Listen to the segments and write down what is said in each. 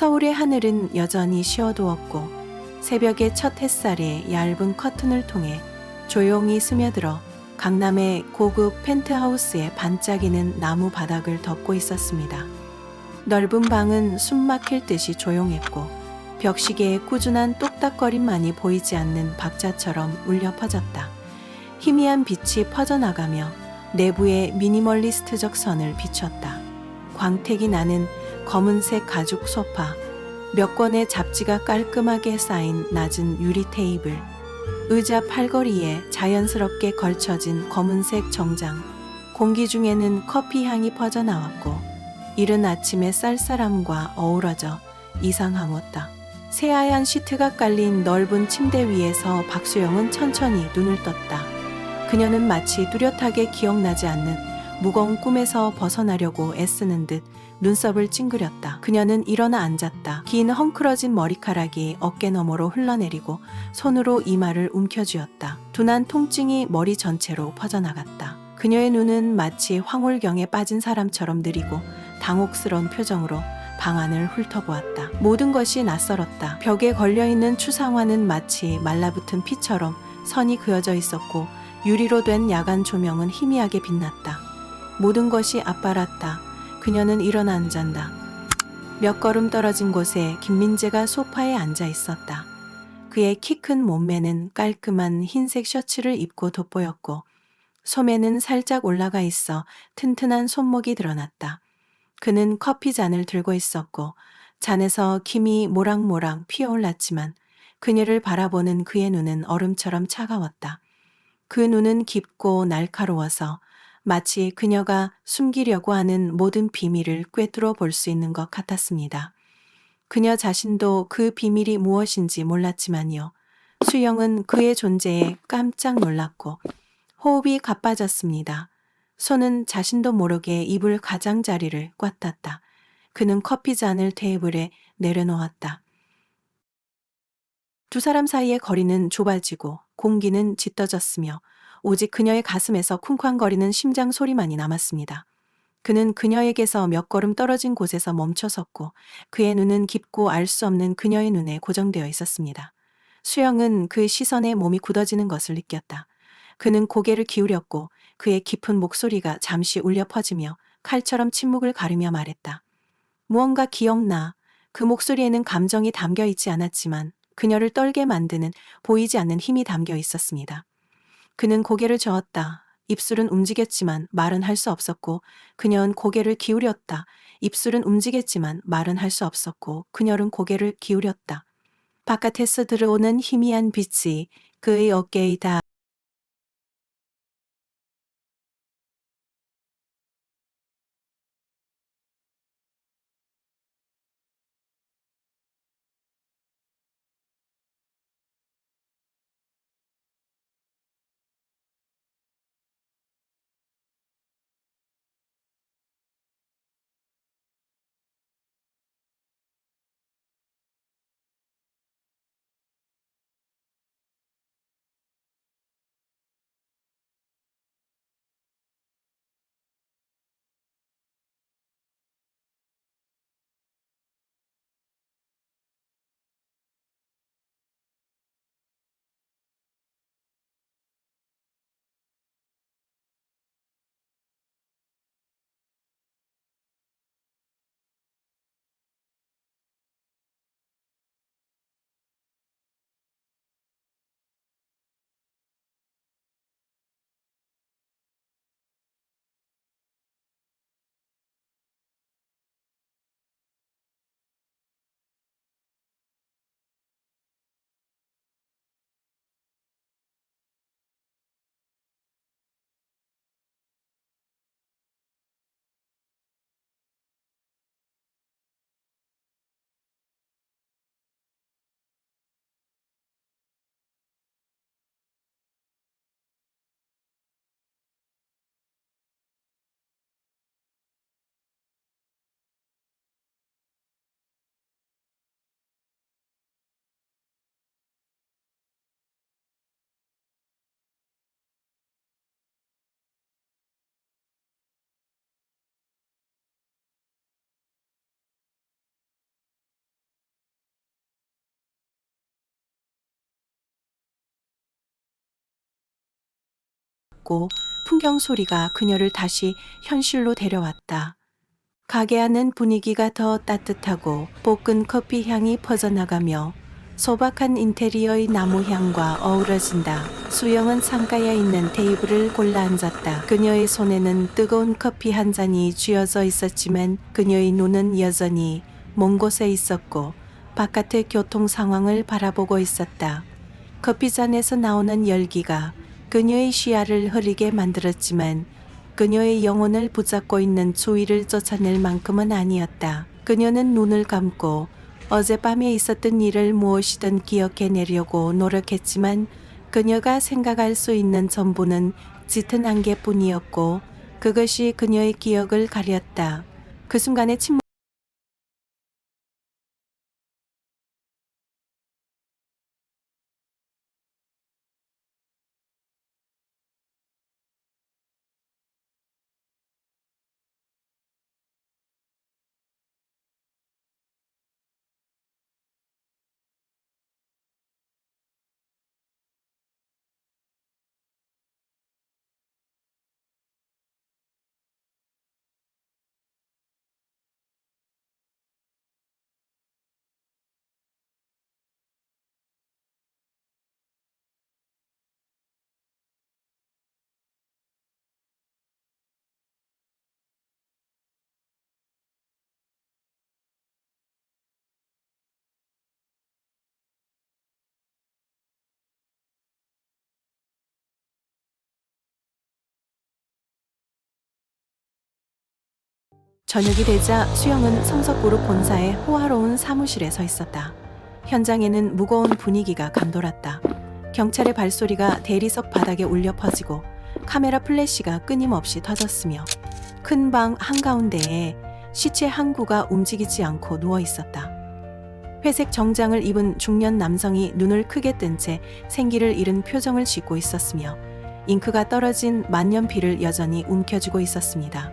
서울의 하늘은 여전히 쉬어두었고 새벽의 첫 햇살에 얇은 커튼을 통해 조용히 스며들어 강남의 고급 펜트하우스의 반짝이는 나무 바닥을 덮고 있었습니다. 넓은 방은 숨막힐 듯이 조용했고 벽시계의 꾸준한 똑딱거림만이 보이지 않는 박자처럼 울려 퍼졌다. 희미한 빛이 퍼져나가며 내부의 미니멀리스트적 선을 비췄다. 광택이 나는 검은색 가죽 소파, 몇 권의 잡지가 깔끔하게 쌓인 낮은 유리 테이블, 의자 팔걸이에 자연스럽게 걸쳐진 검은색 정장, 공기 중에는 커피 향이 퍼져나왔고 이른 아침의 쌀쌀함과 어우러져 이상하웠다. 새하얀 시트가 깔린 넓은 침대 위에서 박수영은 천천히 눈을 떴다. 그녀는 마치 뚜렷하게 기억나지 않는 무거운 꿈에서 벗어나려고 애쓰는 듯 눈썹을 찡그렸다. 그녀는 일어나 앉았다. 긴 헝클어진 머리카락이 어깨 너머로 흘러내리고 손으로 이마를 움켜쥐었다. 둔한 통증이 머리 전체로 퍼져나갔다. 그녀의 눈은 마치 황홀경에 빠진 사람처럼 느리고 당혹스러운 표정으로 방 안을 훑어보았다. 모든 것이 낯설었다. 벽에 걸려있는 추상화는 마치 말라붙은 피처럼 선이 그어져 있었고 유리로 된 야간 조명은 희미하게 빛났다. 모든 것이 앞바랐다. 그녀는 일어나 앉았다. 몇 걸음 떨어진 곳에 김민재가 소파에 앉아 있었다. 그의 키 큰 몸매는 깔끔한 흰색 셔츠를 입고 돋보였고 소매는 살짝 올라가 있어 튼튼한 손목이 드러났다. 그는 커피 잔을 들고 있었고 잔에서 김이 모락모락 피어올랐지만 그녀를 바라보는 그의 눈은 얼음처럼 차가웠다. 그 눈은 깊고 날카로워서 마치 그녀가 숨기려고 하는 모든 비밀을 꿰뚫어 볼 수 있는 것 같았습니다. 그녀 자신도 그 비밀이 무엇인지 몰랐지만요. 수영은 그의 존재에 깜짝 놀랐고 호흡이 가빠졌습니다. 손은 자신도 모르게 이불 가장자리를 꽉 닫다. 그는 커피 잔을 테이블에 내려놓았다. 두 사람 사이의 거리는 좁아지고 공기는 짙어졌으며 오직 그녀의 가슴에서 쿵쾅거리는 심장 소리만이 남았습니다. 그는 그녀에게서 몇 걸음 떨어진 곳에서 멈춰 섰고 그의 눈은 깊고 알 수 없는 그녀의 눈에 고정되어 있었습니다. 수영은 그 시선에 몸이 굳어지는 것을 느꼈다. 그는 고개를 기울였고 그의 깊은 목소리가 잠시 울려 퍼지며 칼처럼 침묵을 가르며 말했다. 무언가 기억나. 그 목소리에는 감정이 담겨 있지 않았지만 그녀를 떨게 만드는 보이지 않는 힘이 담겨 있었습니다. 그는 고개를 저었다. 입술은 움직였지만 말은 할 수 없었고 그녀는 고개를 기울였다. 입술은 움직였지만 말은 할 수 없었고 그녀는 고개를 기울였다. 바깥에서 들어오는 희미한 빛이 그의 어깨에 닿아 닿고 풍경 소리가 그녀를 다시 현실로 데려왔다. 가게 안은 분위기가 더 따뜻하고 볶은 커피 향이 퍼져나가며 소박한 인테리어의 나무 향과 어우러진다. 수영은 창가에 있는 테이블을 골라 앉았다. 그녀의 손에는 뜨거운 커피 한 잔이 쥐어져 있었지만 그녀의 눈은 여전히 먼 곳에 있었고 바깥의 교통 상황을 바라보고 있었다. 커피잔에서 나오는 열기가 그녀의 시야를 흐리게 만들었지만 그녀의 영혼을 붙잡고 있는 추위를 쫓아낼 만큼은 아니었다. 그녀는 눈을 감고 어젯밤에 있었던 일을 무엇이든 기억해내려고 노력했지만 그녀가 생각할 수 있는 전부는 짙은 안개뿐이었고 그것이 그녀의 기억을 가렸다. 그 순간의 침묵 저녁이 되자 수영은 성석그룹 본사의 호화로운 사무실에 서 있었다. 현장에는 무거운 분위기가 감돌았다. 경찰의 발소리가 대리석 바닥에 울려 퍼지고 카메라 플래시가 끊임없이 터졌으며 큰 방 한가운데에 시체 한 구가 움직이지 않고 누워 있었다. 회색 정장을 입은 중년 남성이 눈을 크게 뜬 채 생기를 잃은 표정을 짓고 있었으며 잉크가 떨어진 만년필을 여전히 움켜쥐고 있었습니다.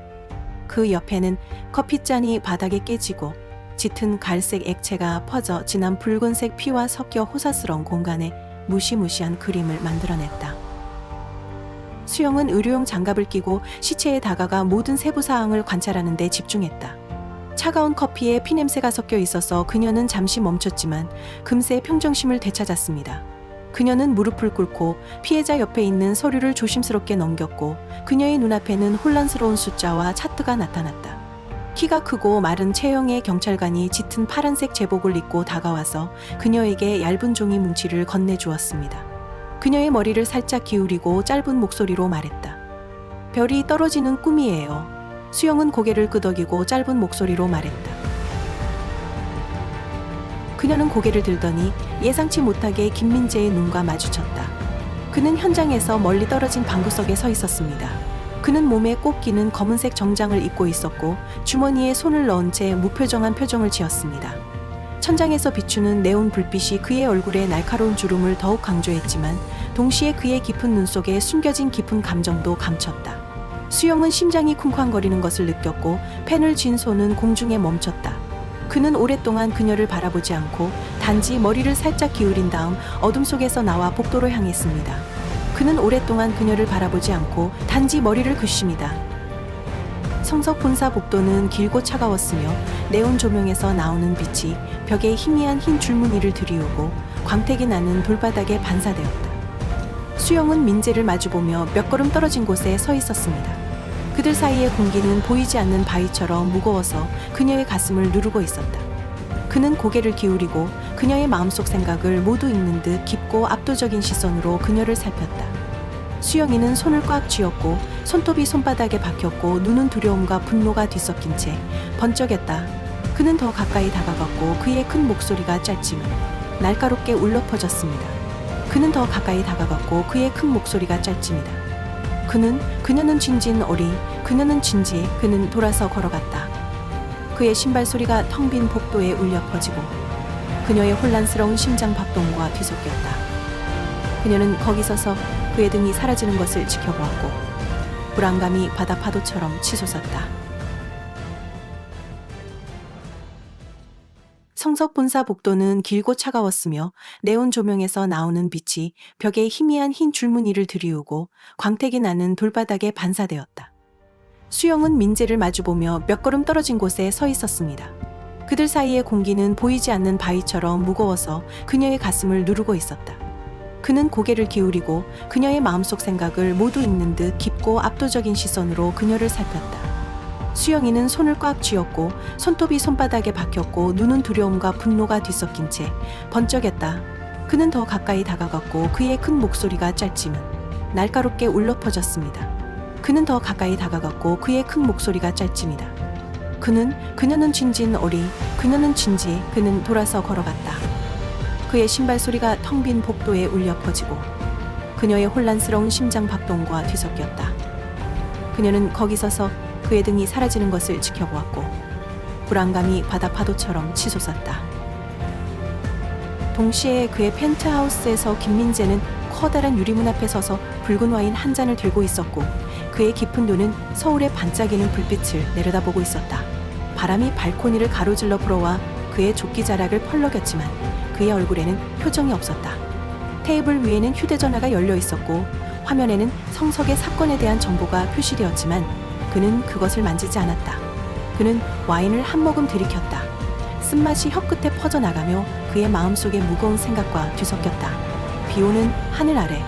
그 옆에는 커피잔이 바닥에 깨지고 짙은 갈색 액체가 퍼져 진한 붉은색 피와 섞여 호사스러운 공간에 무시무시한 그림을 만들어냈다. 수영은 의료용 장갑을 끼고 시체에 다가가 모든 세부 사항을 관찰하는 데 집중했다. 차가운 커피에 피냄새가 섞여 있어서 그녀는 잠시 멈췄지만 금세 평정심을 되찾았습니다. 그녀는 무릎을 꿇고 피해자 옆에 있는 서류를 조심스럽게 넘겼고 그녀의 눈앞에는 혼란스러운 숫자와 차트가 나타났다. 키가 크고 마른 체형의 경찰관이 짙은 파란색 제복을 입고 다가와서 그녀에게 얇은 종이 뭉치를 건네주었습니다. 그녀의 머리를 살짝 기울이고 짧은 목소리로 말했다. 별이 떨어지는 꿈이에요. 수영은 고개를 끄덕이고 짧은 목소리로 말했다. 그녀는 고개를 들더니 예상치 못하게 김민재의 눈과 마주쳤다. 그는 현장에서 멀리 떨어진 방구석에 서 있었습니다. 그는 몸에 꼭 끼는 검은색 정장을 입고 있었고 주머니에 손을 넣은 채 무표정한 표정을 지었습니다. 천장에서 비추는 네온 불빛이 그의 얼굴에 날카로운 주름을 더욱 강조했지만 동시에 그의 깊은 눈 속에 숨겨진 깊은 감정도 감췄다. 수영은 심장이 쿵쾅거리는 것을 느꼈고 펜을 쥔 손은 공중에 멈췄다. 그는 오랫동안 그녀를 바라보지 않고 단지 머리를 살짝 기울인 다음 어둠 속에서 나와 복도로 향했습니다. 그는 오랫동안 그녀를 바라보지 않고 단지 머리를 긋습니다. 성석 본사 복도는 길고 차가웠으며 네온 조명에서 나오는 빛이 벽에 희미한 흰 줄무늬를 들이우고 광택이 나는 돌바닥에 반사되었다. 수영은 민재를 마주보며 몇 걸음 떨어진 곳에 서 있었습니다. 그들 사이의 공기는 보이지 않는 바위처럼 무거워서 그녀의 가슴을 누르고 있었다. 그는 고개를 기울이고 그녀의 마음속 생각을 모두 읽는 듯 깊고 압도적인 시선으로 그녀를 살폈다. 수영이는 손을 꽉 쥐었고 손톱이 손바닥에 박혔고 눈은 두려움과 분노가 뒤섞인 채 번쩍였다. 그는 더 가까이 다가갔고 그의 큰 목소리가 짧지만 날카롭게 울려 퍼졌습니다. 그는 더 가까이 다가갔고 그의 큰 목소리가 짧습니다. 그녀는 진진 그녀는 진지, 그는 돌아서 걸어갔다. 그의 신발 소리가 텅 빈 복도에 울려 퍼지고 그녀의 혼란스러운 심장 박동과 뒤섞였다. 그녀는 거기 서서 그의 등이 사라지는 것을 지켜보았고 불안감이 바다 파도처럼 치솟았다. 성석 본사 복도는 길고 차가웠으며 네온 조명에서 나오는 빛이 벽에 희미한 흰 줄무늬를 들이우고 광택이 나는 돌바닥에 반사되었다. 수영은 민재를 마주보며 몇 걸음 떨어진 곳에 서 있었습니다. 그들 사이의 공기는 보이지 않는 바위처럼 무거워서 그녀의 가슴을 누르고 있었다. 그는 고개를 기울이고 그녀의 마음속 생각을 모두 읽는 듯 깊고 압도적인 시선으로 그녀를 살폈다. 수영이는 손을 꽉 쥐었고 손톱이 손바닥에 박혔고 눈은 두려움과 분노가 뒤섞인 채 번쩍였다. 그는 더 가까이 다가갔고 그의 큰 목소리가 짧지만 날카롭게 울려 퍼졌습니다. 그는 더 가까이 다가갔고 그의 큰 목소리가 짧습니다. 그녀는 진진 어리, 그녀는 진지, 그는 돌아서 걸어갔다. 그의 신발 소리가 텅 빈 복도에 울려 퍼지고 그녀의 혼란스러운 심장 박동과 뒤섞였다. 그녀는 거기 서서 그의 등이 사라지는 것을 지켜보았고 불안감이 바다 파도처럼 치솟았다. 동시에 그의 펜트하우스에서 김민재는 커다란 유리문 앞에 서서 붉은 와인 한 잔을 들고 있었고 그의 깊은 눈은 서울의 반짝이는 불빛을 내려다보고 있었다. 바람이 발코니를 가로질러 불어와 그의 조끼자락을 펄럭였지만 그의 얼굴에는 표정이 없었다. 테이블 위에는 휴대전화가 열려 있었고 화면에는 성석의 사건에 대한 정보가 표시되었지만 그는 그것을 만지지 않았다. 그는 와인을 한 모금 들이켰다. 쓴맛이 혀끝에 퍼져나가며 그의 마음속에 무거운 생각과 뒤섞였다. 비오는 하늘 아래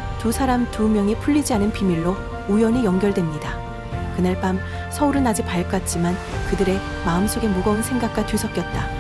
두 명이 풀리지 않은 비밀로 우연히 연결됩니다. 그날 밤 서울은 아직 밝았지만 그들의 마음속에 무거운 생각과 뒤섞였다.